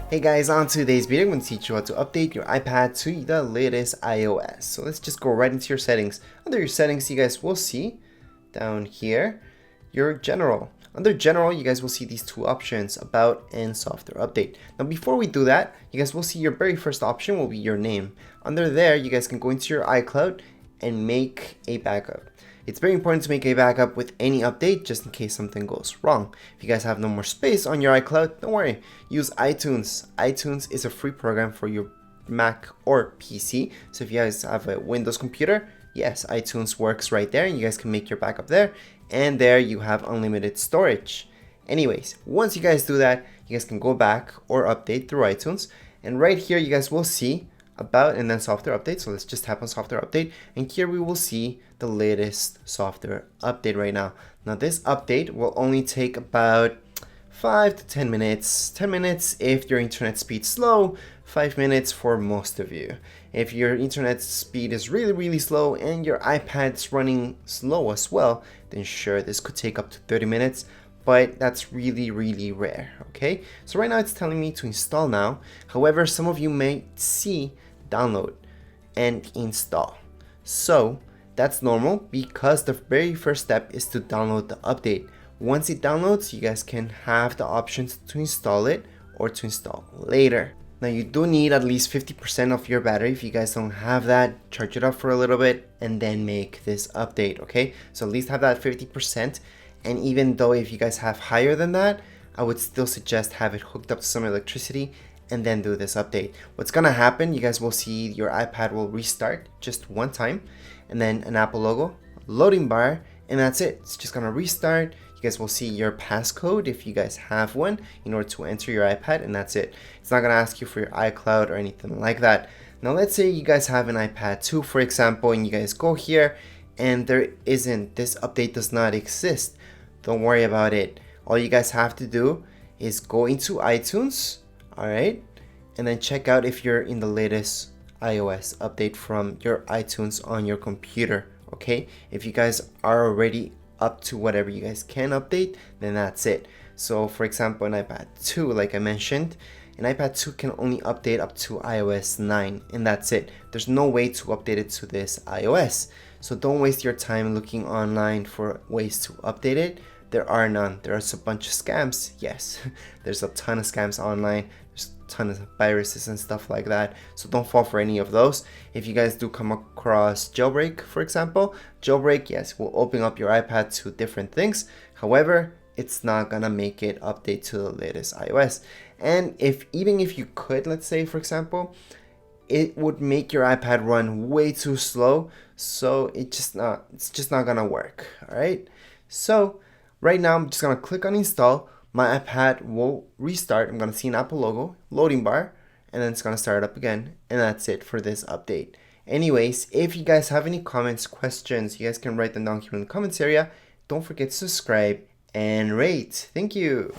Hey guys, on today's video, I'm going to teach you how to update your iPad to the latest iOS. So let's just go right into your settings. Under your settings, you guys will see down here your general. Under general, you guys will see these two options, about and software update. Now before we do that, you guys will see your very first option will be your name. Under there, you guys can go into your iCloud and make a backup. It's very important to make a backup with any update just in case something goes wrong. If you guys have no more space on your iCloud, don't worry, use iTunes. iTunes is a free program for your Mac or PC. So if you guys have a Windows computer, yes, iTunes works right there. You guys can make your backup there, and there you have unlimited storage. Anyways, once you guys do that, you guys can go back or update through iTunes, and right here you guys will see about and then software update. So let's just tap on software update, and here we will see the latest software update right now. Now this update will only take about 5 to 10 minutes. 10 minutes if your internet speed's slow, 5 minutes for most of you. If your internet speed is really slow and your iPad's running slow as well, then sure, this could take up to 30 minutes, but that's really rare. Okay, so right now it's telling me to install now. However, some of you may see download and install. So that's normal because the very first step is to download the update. Once it downloads, you guys can have the options to install it or to install later. Now you do need at least 50% of your battery. If you guys don't have that, charge it up for a little bit and then make this update, okay? So at least have that 50%. And even though if you guys have higher than that, I would still suggest have it hooked up to some electricity and then do this update. What's gonna happen, you guys will see your iPad will restart just one time, and then an Apple logo, loading bar, and that's it. It's just gonna restart. You guys will see your passcode if you guys have one in order to enter your iPad, and that's it. It's not gonna ask you for your iCloud or anything like that. Now let's say you guys have an iPad 2, for example, and you guys go here and this update does not exist. Don't worry about it. All you guys have to do is go into iTunes, all right, and then check out if you're in the latest iOS update from your iTunes on your computer. Okay, if you guys are already up to whatever you guys can update, then that's it. So for example, an iPad 2, like I mentioned, an iPad 2 can only update up to iOS 9, and that's it. There's no way to update it to this iOS. So don't waste your time looking online for ways to update it. There are none. There's a bunch of scams. Yes, there's a ton of scams online. There's a ton of viruses and stuff like that. So don't fall for any of those. If you guys do come across jailbreak, for example, jailbreak, yes, will open up your iPad to different things. However, it's not gonna make it update to the latest iOS. And even if you could, let's say, for example, it would make your iPad run way too slow. So it's just not gonna work. All right. So right now, I'm just gonna click on install. My iPad will restart. I'm gonna see an Apple logo, loading bar, and then it's gonna start up again. And that's it for this update. Anyways, if you guys have any comments, questions, you guys can write them down here in the comments area. Don't forget to subscribe and rate. Thank you.